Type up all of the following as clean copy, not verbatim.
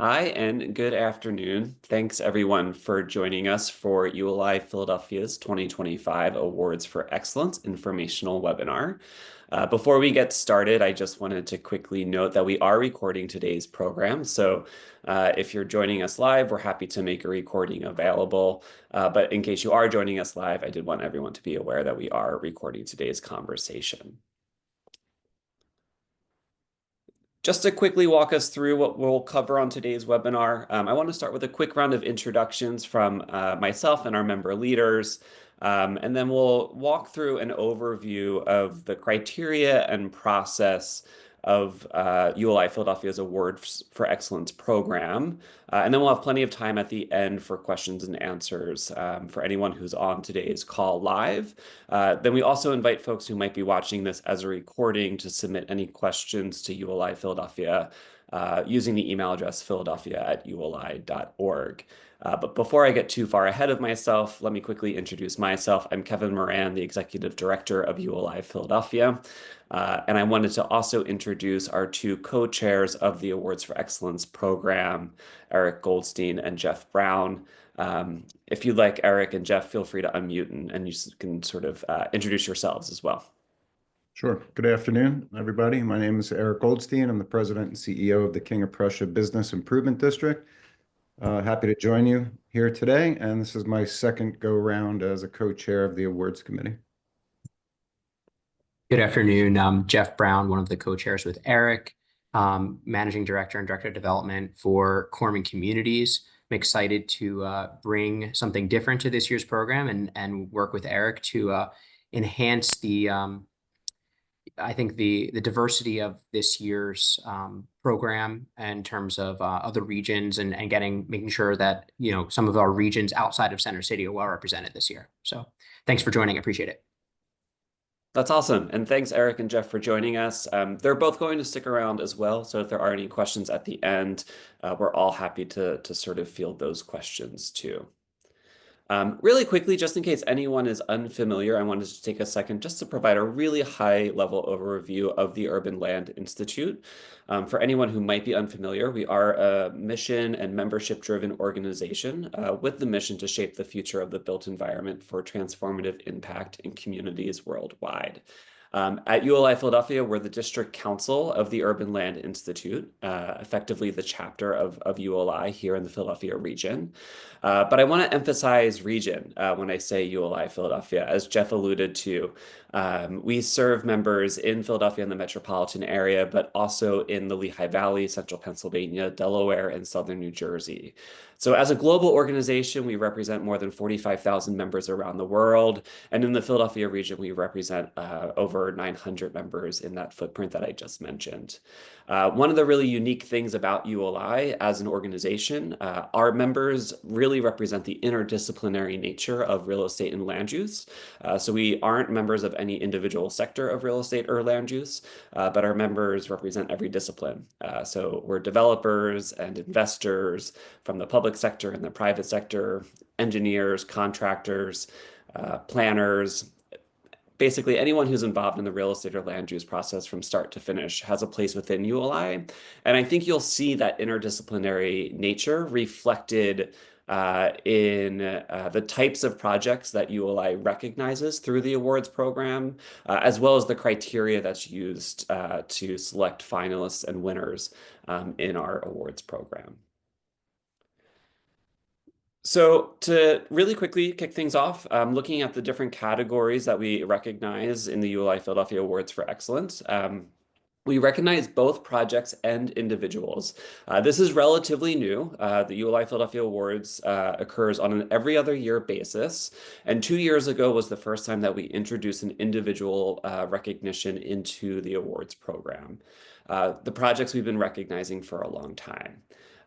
Hi, and good afternoon. Thanks everyone for joining us for ULI Philadelphia's 2025 Awards for Excellence Informational webinar. Before we get started, I just wanted to quickly note that we are recording today's program. So if you're joining us live, we're happy to make a recording available. But in case you are joining us live, I did want everyone to be aware that we are recording today's conversation. Just to quickly walk us through what we'll cover on today's webinar, I want to start with a quick round of introductions from myself and our member leaders, and then we'll walk through an overview of the criteria and process of ULI Philadelphia's Awards for Excellence program. And then we'll have plenty of time at the end for questions and answers for anyone who's on today's call live. Then we also invite folks who might be watching this as a recording to submit any questions to ULI Philadelphia using the email address philadelphia@uli.org. But before I get too far ahead of myself, let me quickly introduce myself. I'm Kevin Moran, the Executive Director of ULI Philadelphia. And I wanted to also introduce our two co-chairs of the Awards for Excellence program, Eric Goldstein and Jeff Brown. If you'd like, Eric and Jeff, feel free to unmute and you can sort of introduce yourselves as well. Sure. Good afternoon, everybody. My name is Eric Goldstein. I'm the president and CEO of the King of Prussia Business Improvement District. Happy to join you here today, and this is my second go-round as a co-chair of the awards committee. Good afternoon. I'm Jeff Brown, one of the co-chairs with Eric, managing director and director of development for Corman Communities. I'm excited to bring something different to this year's program and work with Eric to enhance I think the diversity of this year's program in terms of other regions and making sure that some of our regions outside of Center City are well represented this year. So thanks for joining. I appreciate it. That's awesome. And thanks, Eric and Jeff, for joining us. They're both going to stick around as well. So if there are any questions at the end, we're all happy to sort of field those questions too. Really quickly, just in case anyone is unfamiliar, I wanted to take a second just to provide a really high-level overview of the Urban Land Institute. For anyone who might be unfamiliar, we are a mission and membership-driven organization with the mission to shape the future of the built environment for transformative impact in communities worldwide. At ULI Philadelphia, we're the district council of the Urban Land Institute, effectively the chapter of ULI here in the Philadelphia region. But I want to emphasize region when I say ULI Philadelphia. As Jeff alluded to, we serve members in Philadelphia and the metropolitan area, but also in the Lehigh Valley, central Pennsylvania, Delaware, and southern New Jersey. So as a global organization, we represent more than 45,000 members around the world. And in the Philadelphia region, we represent over 900 members in that footprint that I just mentioned. One of the really unique things about ULI as an organization, our members really represent the interdisciplinary nature of real estate and land use. So we aren't members of any individual sector of real estate or land use, but our members represent every discipline. So we're developers and investors from the public sector and the private sector, engineers, contractors, planners. Basically, anyone who's involved in the real estate or land use process from start to finish has a place within ULI. And I think you'll see that interdisciplinary nature reflected in the types of projects that ULI recognizes through the awards program, as well as the criteria that's used to select finalists and winners in our awards program. So to really quickly kick things off, looking at the different categories that we recognize in the ULI Philadelphia Awards for Excellence, we recognize both projects and individuals. This is relatively new. The ULI Philadelphia Awards occurs on an every other year basis. And 2 years ago was the first time that we introduced an individual recognition into the awards program. The projects we've been recognizing for a long time.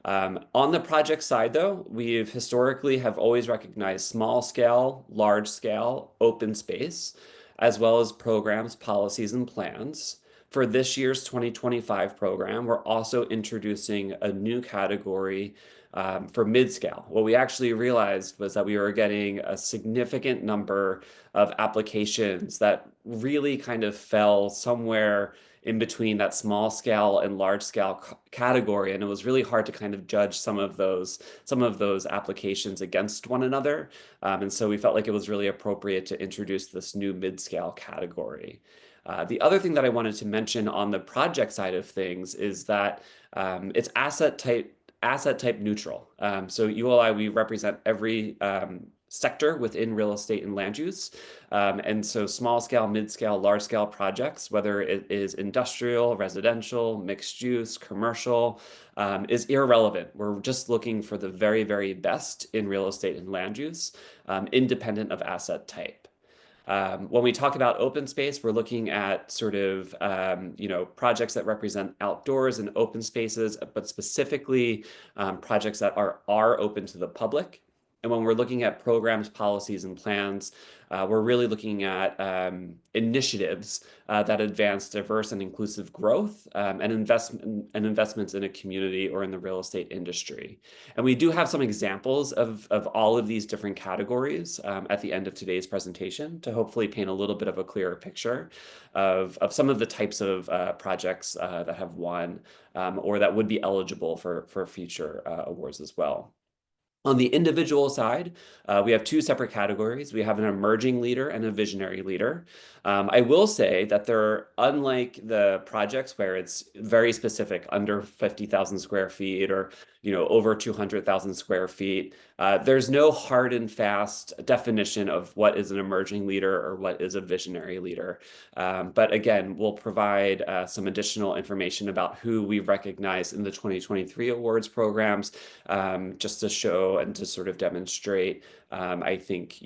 On the project side, though, we've historically have always recognized small scale, large scale, open space, as well as programs, policies, and plans. For this year's 2025 program, we're also introducing a new category for mid-scale. What we actually realized was that we were getting a significant number of applications that really kind of fell somewhere in between that small scale and large scale category, and it was really hard to kind of judge some of those applications against one another. And so we felt like it was really appropriate to introduce this new mid-scale category. The other thing that I wanted to mention on the project side of things is that it's asset type neutral. So ULI, we represent every sector within real estate and land use. And so small scale, mid scale, large scale projects, whether it is industrial, residential, mixed use, commercial, is irrelevant. We're just looking for the very, very best in real estate and land use, independent of asset type. When we talk about open space, we're looking at sort of, projects that represent outdoors and open spaces, but specifically projects that are open to the public. And when we're looking at programs, policies, and plans, we're really looking at initiatives that advance diverse and inclusive growth and investments in a community or in the real estate industry. And we do have some examples of all of these different categories at the end of today's presentation to hopefully paint a little bit of a clearer picture of some of the types of projects that have won or that would be eligible for future awards as well. On the individual side, we have two separate categories. We have an emerging leader and a visionary leader. I will say that they're unlike the projects where it's very specific, under 50,000 square feet or over 200,000 square feet. There's no hard and fast definition of what is an emerging leader or what is a visionary leader. But again, we'll provide some additional information about who we recognize in the 2023 awards programs, just to show and to sort of demonstrate, I think,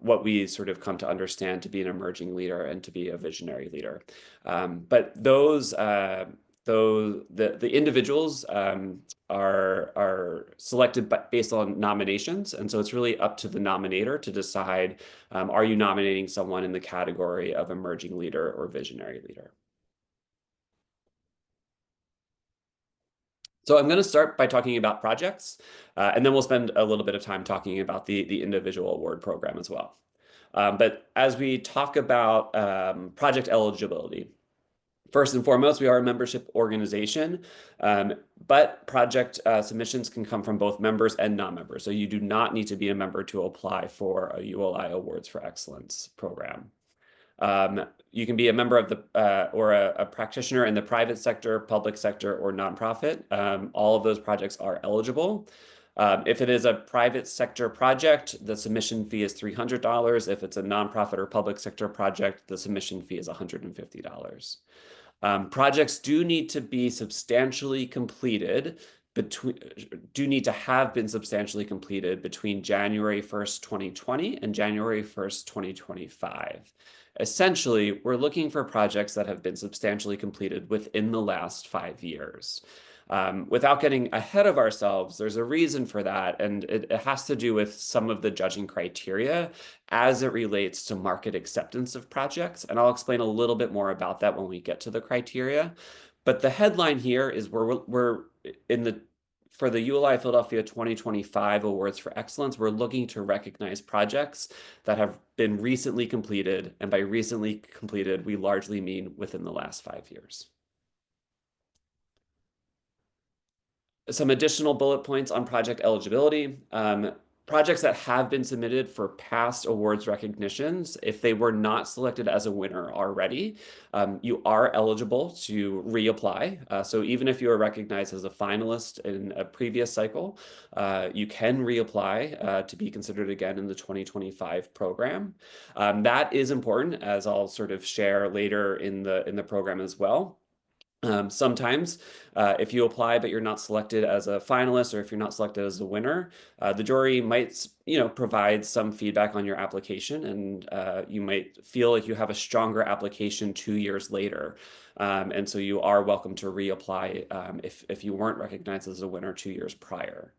what we sort of come to understand to be an emerging leader and to be a visionary leader. But the individuals are selected based on nominations, and so it's really up to the nominator to decide, are you nominating someone in the category of emerging leader or visionary leader? So I'm going to start by talking about projects, and then we'll spend a little bit of time talking about the individual award program as well. But as we talk about project eligibility, first and foremost, we are a membership organization, but project submissions can come from both members and non-members. So you do not need to be a member to apply for a ULI Awards for Excellence program. You can be a member of or a practitioner in the private sector, public sector, or nonprofit. All of those projects are eligible. If it is a private sector project, the submission fee is $300. If it's a nonprofit or public sector project, the submission fee is $150. Projects do need to be substantially completed need to have been substantially completed between January 1st, 2020 and January 1st, 2025. Essentially, we're looking for projects that have been substantially completed within the last 5 years. Without getting ahead of ourselves, there's a reason for that, and it has to do with some of the judging criteria as it relates to market acceptance of projects, and I'll explain a little bit more about that when we get to the criteria. But the headline here is we're for the ULI Philadelphia 2025 Awards for Excellence, we're looking to recognize projects that have been recently completed, and by recently completed, we largely mean within the last 5 years. Some additional bullet points on project eligibility. Projects that have been submitted for past awards recognitions, if they were not selected as a winner already, you are eligible to reapply. So even if you are recognized as a finalist in a previous cycle, you can reapply to be considered again in the 2025 program. That is important, as I'll sort of share later in the program as well. Sometimes if you apply but you're not selected as a finalist, or if you're not selected as a winner, the jury might provide some feedback on your application, and you might feel like you have a stronger application 2 years later. And so you are welcome to reapply if you weren't recognized as a winner 2 years prior.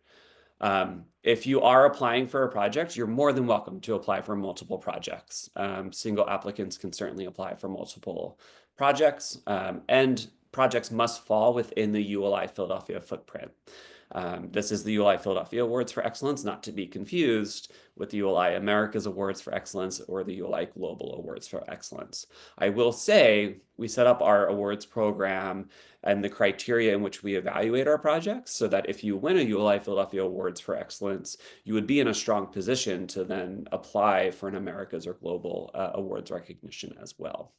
If you are applying for a project, you're more than welcome to apply for multiple projects. Single applicants can certainly apply for multiple projects, and projects must fall within the ULI Philadelphia footprint. This is the ULI Philadelphia Awards for Excellence, not to be confused with the ULI Americas Awards for Excellence or the ULI Global Awards for Excellence. I will say we set up our awards program and the criteria in which we evaluate our projects so that if you win a ULI Philadelphia Awards for Excellence, you would be in a strong position to then apply for an Americas or Global Awards recognition as well.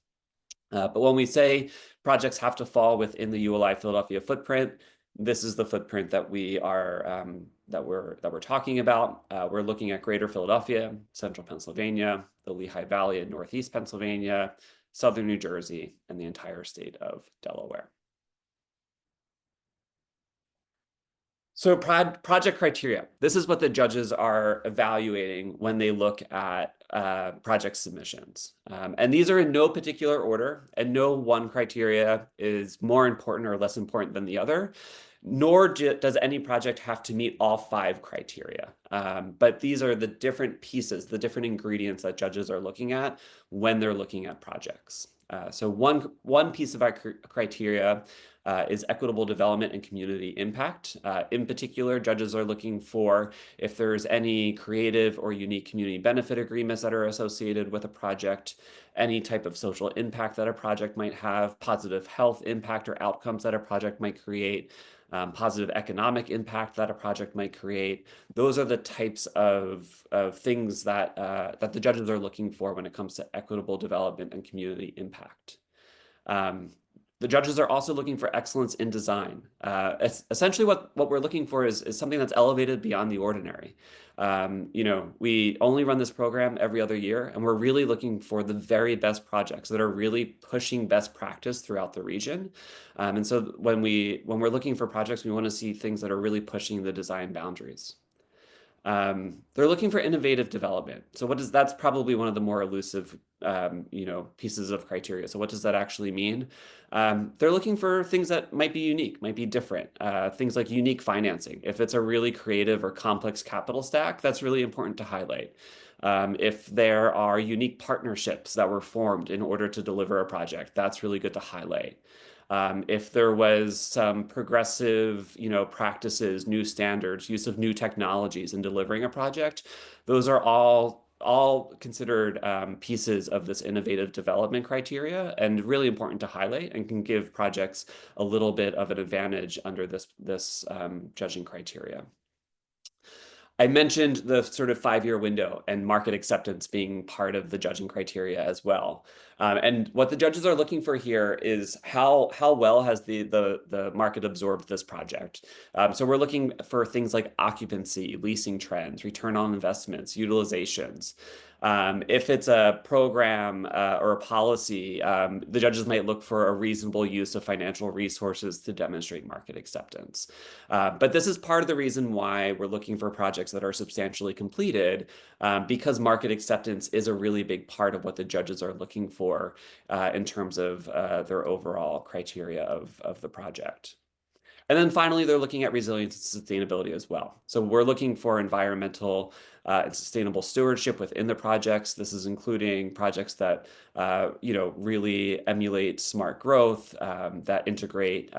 But when we say projects have to fall within the ULI Philadelphia footprint, this is the footprint that we are that we're talking about. We're looking at Greater Philadelphia, Central Pennsylvania, the Lehigh Valley in Northeast Pennsylvania, Southern New Jersey, and the entire state of Delaware. So project criteria. This is what the judges are evaluating when they look at project submissions. And these are in no particular order, and no one criteria is more important or less important than the other, nor does any project have to meet all 5 criteria. But these are the different pieces, the different ingredients that judges are looking at when they're looking at projects. So one piece of our criteria is equitable development and community impact. In particular, judges are looking for if there's any creative or unique community benefit agreements that are associated with a project, any type of social impact that a project might have, positive health impact or outcomes that a project might create, positive economic impact that a project might create. Those are the types of things that, that the judges are looking for when it comes to equitable development and community impact. The judges are also looking for excellence in design. Essentially, what we're looking for is something that's elevated beyond the ordinary. You know, we only run this program every other year, and we're really looking for the very best projects that are really pushing best practice throughout the region. And so when we're looking for projects, we want to see things that are really pushing the design boundaries. They're looking for innovative development. So that's probably one of the more elusive, you know, pieces of criteria. So what does that actually mean? They're looking for things that might be unique, might be different, things like unique financing. If it's a really creative or complex capital stack, that's really important to highlight. If there are unique partnerships that were formed in order to deliver a project, that's really good to highlight. If there was some progressive, you know, practices, new standards, use of new technologies in delivering a project, those are all considered pieces of this innovative development criteria and really important to highlight and can give projects a little bit of an advantage under this judging criteria. I mentioned the sort of 5-year window and market acceptance being part of the judging criteria as well. And what the judges are looking for here is how well has the market absorbed this project. So we're looking for things like occupancy, leasing trends, return on investments, utilizations. If it's a program or a policy, the judges might look for a reasonable use of financial resources to demonstrate market acceptance. But this is part of the reason why we're looking for projects that are substantially completed, because market acceptance is a really big part of what the judges are looking for in terms of their overall criteria of the project. And then finally, they're looking at resilience and sustainability as well. So we're looking for environmental and sustainable stewardship within the projects. This is including projects that you know, really emulate smart growth, that integrate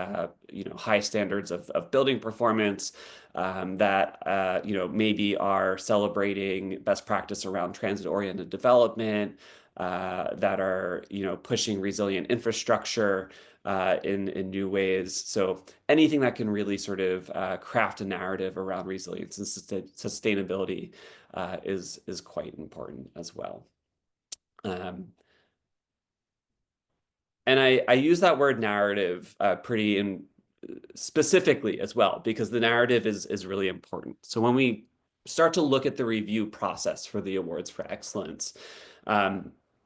you know, high standards of building performance, that you know, maybe are celebrating best practice around transit-oriented development, that are, you know, pushing resilient infrastructure in new ways. So anything that can really sort of craft a narrative around resilience and sustainability is quite important as well. And I use that word narrative pretty specifically as well, because the narrative is really important. So when we start to look at the review process for the awards for excellence,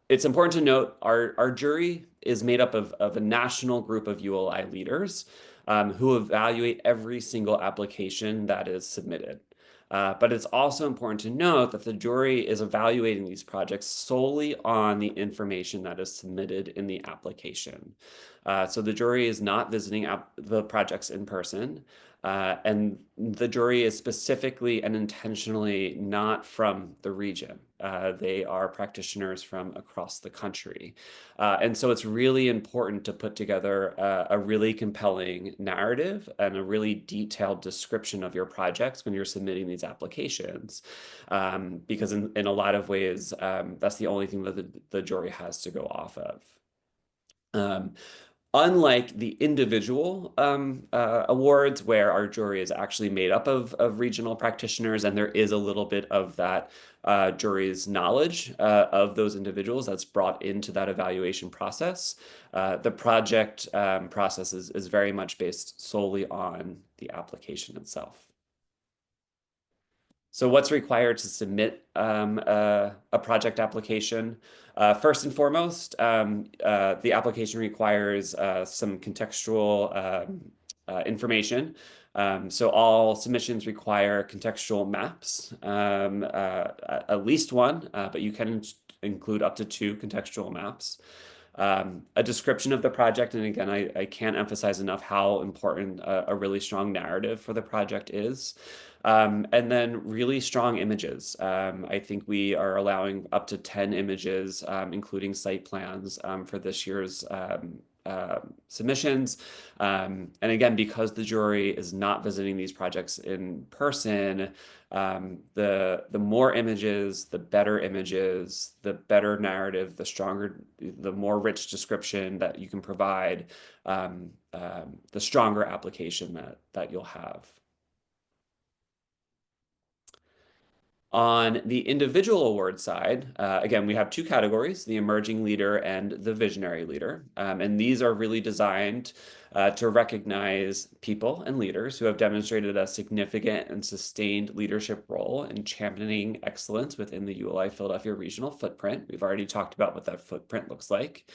it's important to note our jury is made up of a national group of ULI leaders who evaluate every single application that is submitted. But it's also important to note that the jury is evaluating these projects solely on the information that is submitted in the application. So the jury is not visiting the projects in person. And the jury is specifically and intentionally not from the region. They are practitioners from across the country. And so it's really important to put together a really compelling narrative and a really detailed description of your projects when you're submitting these applications. Because in a lot of ways, that's the only thing that the jury has to go off of. Unlike the individual awards, where our jury is actually made up of regional practitioners, and there is a little bit of that jury's knowledge of those individuals that's brought into that evaluation process, the project process is very much based solely on the application itself. So what's required to submit a project application? First and foremost, the application requires some contextual information. So all submissions require contextual maps, at least one, but you can include up to 2 contextual maps. A description of the project, and again, I can't emphasize enough how important a really strong narrative for the project is. And then really strong images. I think we are allowing up to 10 images, including site plans, for this year's submissions. And again, because the jury is not visiting these projects in person, the more images, the better narrative, the stronger, the more rich description that you can provide, the stronger application that you'll have. On the individual award side, again, we have 2 categories, the emerging leader and the visionary leader. And these are really designed to recognize people and leaders who have demonstrated a significant and sustained leadership role in championing excellence within the ULI Philadelphia regional footprint. We've already talked about what that footprint looks like.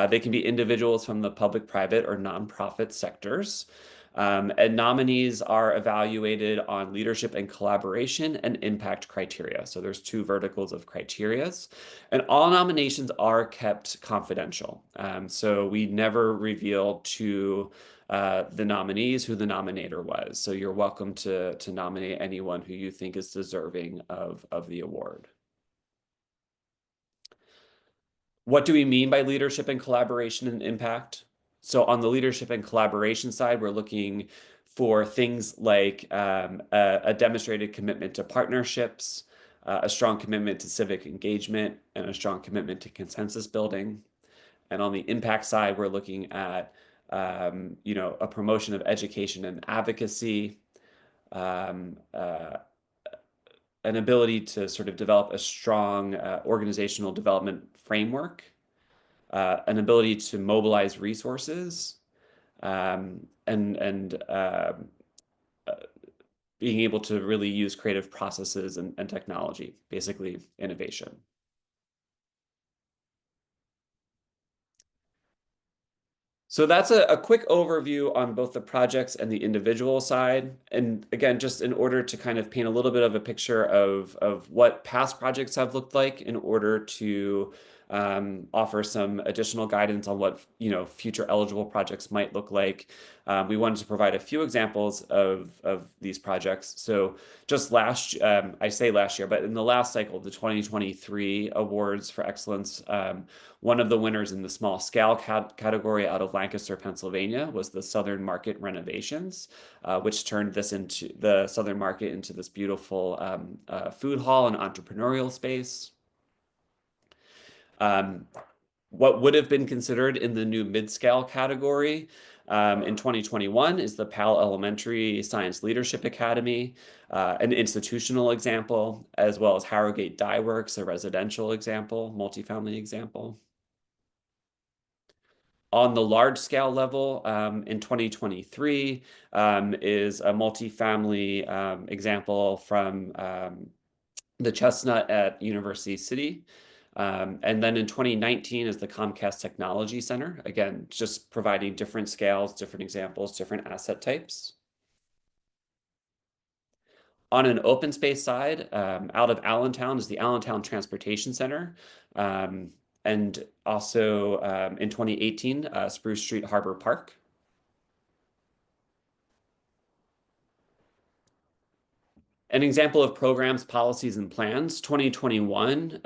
They can be individuals from the public, private, or nonprofit sectors. And nominees are evaluated on leadership and collaboration and impact criteria. So there's 2 verticals of criterias, and all nominations are kept confidential. So we never reveal to the nominees who the nominator was. So you're welcome to nominate anyone who you think is deserving of the award. What do we mean by leadership and collaboration and impact? So on the leadership and collaboration side, we're looking for things like a demonstrated commitment to partnerships, a strong commitment to civic engagement, and a strong commitment to consensus building. And on the impact side, we're looking at a promotion of education and advocacy, an ability to sort of develop a strong organizational development framework, an ability to mobilize resources, and being able to really use creative processes and technology, basically innovation. So that's a quick overview on both the projects and the individual side. And again, just in order to kind of paint a little bit of a picture of what past projects have looked like in order to offer some additional guidance on what future eligible projects might look like. We wanted to provide a few examples of these projects. So just I say last year, but in the last cycle, the 2023 Awards for Excellence, one of the winners in the small scale category out of Lancaster, Pennsylvania, was the Southern Market renovations, which turned the Southern Market into this beautiful food hall and entrepreneurial space. What would have been considered in the new mid-scale category in 2021 is the Powell Elementary Science Leadership Academy, an institutional example, as well as Harrogate Dye Works, a residential example, multifamily example. On the large scale level, in 2023 is a multifamily example from the Chestnut at University City. And then in 2019 is the Comcast Technology Center, again, just providing different scales, different examples, different asset types. On an open space side, out of Allentown is the Allentown Transportation Center. And also in 2018, Spruce Street Harbor Park. An example of programs, policies, and plans, 2021.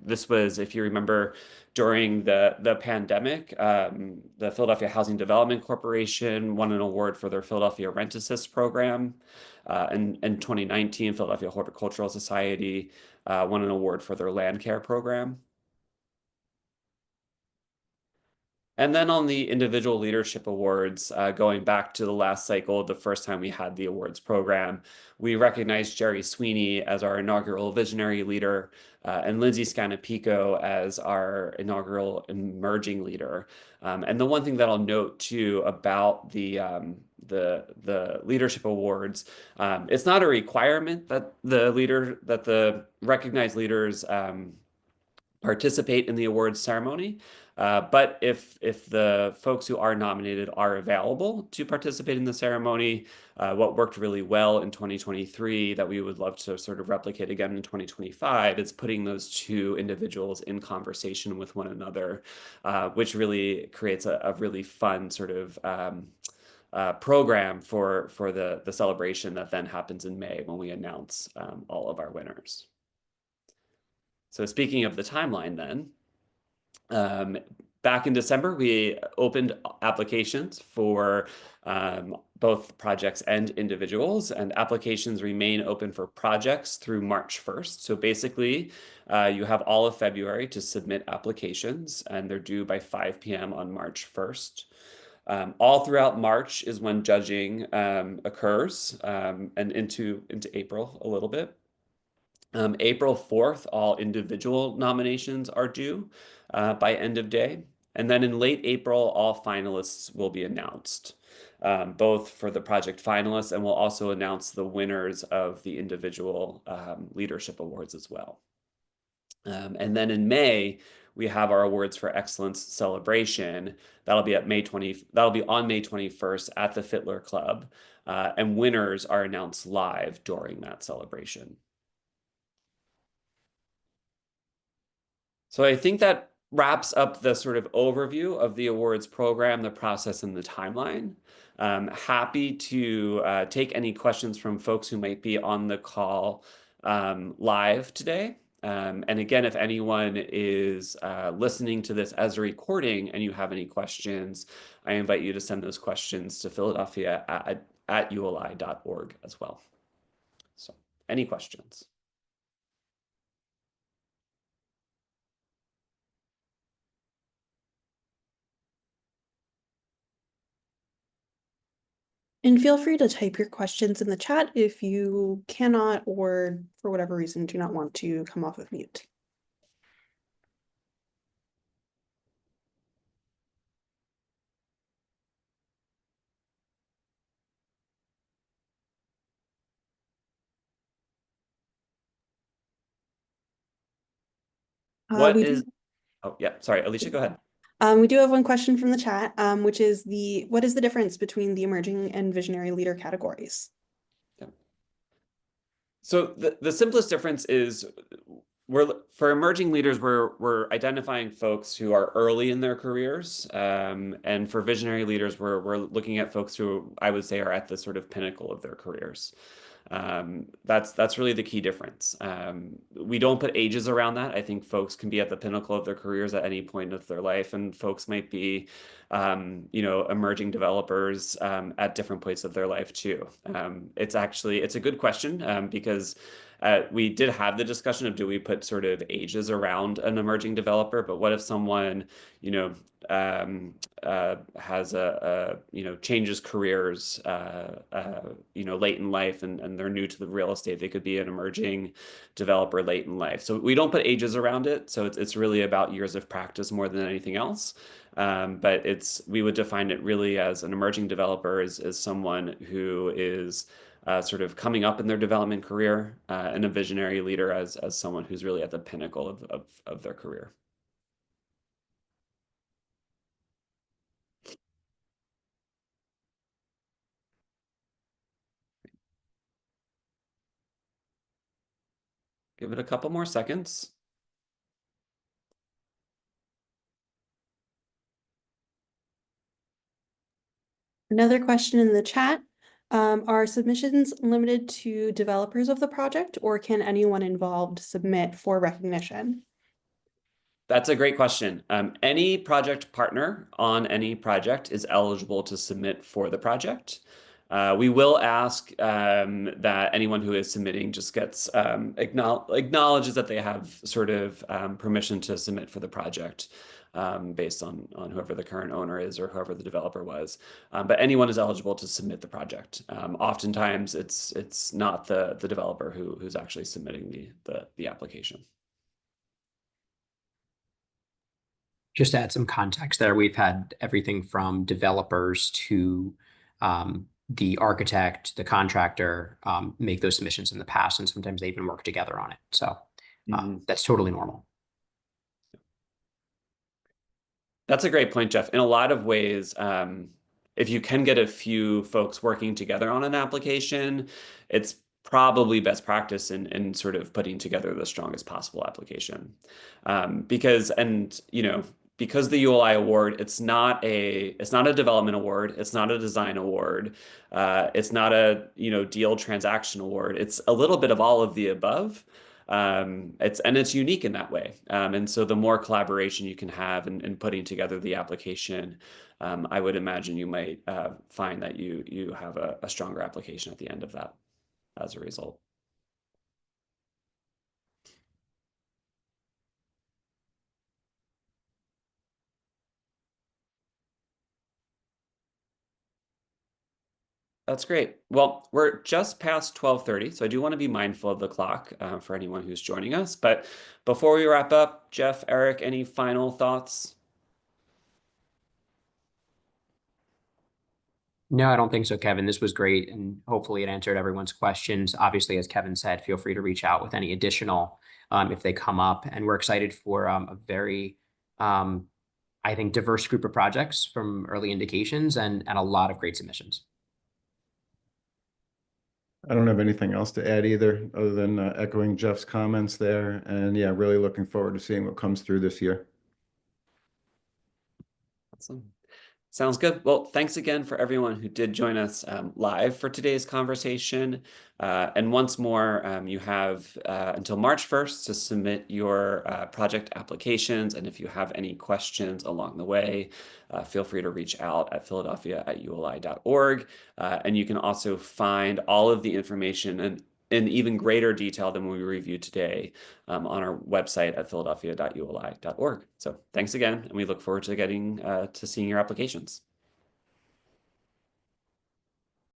This was, if you remember, during the pandemic, the Philadelphia Housing Development Corporation won an award for their Philadelphia Rent Assist program. In 2019, Philadelphia Horticultural Society won an award for their land care program. And then on the individual leadership awards, going back to the last cycle, the first time we had the awards program, we recognized Jerry Sweeney as our inaugural visionary leader and Lindsay Scanapico as our inaugural emerging leader. And the one thing that I'll note too about the leadership awards, it's not a requirement that the recognized leaders participate in the awards ceremony. But if the folks who are nominated are available to participate in the ceremony, what worked really well in 2023 that we would love to sort of replicate again in 2025 is putting those two individuals in conversation with one another, which really creates a really fun sort of program for the celebration that then happens in May when we announce all of our winners. So speaking of the timeline then, back in December, we opened applications for both projects and individuals, and applications remain open for projects through March 1st. So basically, you have all of February to submit applications, and they're due by 5 p.m. on March 1st. All throughout March is when judging occurs, and into April a little bit. April 4th, all individual nominations are due by end of day. And then in late April, all finalists will be announced, both for the project finalists, and we'll also announce the winners of the individual leadership awards as well. And then in May, we have our Awards for Excellence celebration. That'll be on May 21st at the Fittler Club, and winners are announced live during that celebration. So I think that wraps up the sort of overview of the awards program, the process, and the timeline. Happy to take any questions from folks who might be on the call live today. And again, if anyone is listening to this as a recording and you have any questions, I invite you to send those questions to Philadelphia at uli.org as well. So any questions? And feel free to type your questions in the chat if you cannot or for whatever reason do not want to come off of mute. What is, oh yeah, sorry, Alicia, go ahead. We do have one question from the chat, which is what is the difference between the emerging and visionary leader categories? Yeah. So the simplest difference is for emerging leaders, we're identifying folks who are early in their careers, and for visionary leaders, we're looking at folks who I would say are at the sort of pinnacle of their careers. That's really the key difference. We don't put ages around that. I think folks can be at the pinnacle of their careers at any point of their life, and folks might be, emerging developers at different points of their life too. It's a good question because we did have the discussion of do we put sort of ages around an emerging developer, but what if someone, has changes careers, late in life and they're new to the real estate, they could be an emerging developer late in life. So we don't put ages around it. So it's really about years of practice more than anything else. But we would define it really as an emerging developer is someone who is sort of coming up in their development career, and a visionary leader as someone who's really at the pinnacle of their career. Give it a couple more seconds. Another question in the chat. Are submissions limited to developers of the project, or can anyone involved submit for recognition? That's a great question. Any project partner on any project is eligible to submit for the project. We will ask that anyone who is submitting just gets acknowledges that they have sort of permission to submit for the project based on whoever the current owner is or whoever the developer was. But anyone is eligible to submit the project. Oftentimes, it's not the developer who's actually submitting the application. Just to add some context there, we've had everything from developers to the architect, the contractor make those submissions in the past, and sometimes they even work together on it. So that's totally normal. That's a great point, Jeff. In a lot of ways, if you can get a few folks working together on an application, it's probably best practice in sort of putting together the strongest possible application. Because the ULI award, it's not a development award, it's not a design award, it's not a deal transaction award. It's a little bit of all of the above. It's unique in that way. And so the more collaboration you can have in putting together the application, I would imagine you might find that you have a stronger application at the end of that as a result. That's great. Well, we're just past 12:30, so I do want to be mindful of the clock for anyone who's joining us. But before we wrap up, Jeff, Eric, any final thoughts? No, I don't think so, Kevin. This was great, and hopefully it answered everyone's questions. Obviously, as Kevin said, feel free to reach out with any additional if they come up. And we're excited for a very, I think, diverse group of projects from early indications and a lot of great submissions. I don't have anything else to add either, other than echoing Jeff's comments there. And yeah, really looking forward to seeing what comes through this year. Awesome. Sounds good. Well, thanks again for everyone who did join us live for today's conversation. And once more, you have until March 1st to submit your project applications. And if you have any questions along the way, feel free to reach out at philadelphia@uli.org. And you can also find all of the information in even greater detail than we reviewed today on our website at philadelphia.uli.org. So thanks again, and we look forward to getting to seeing your applications.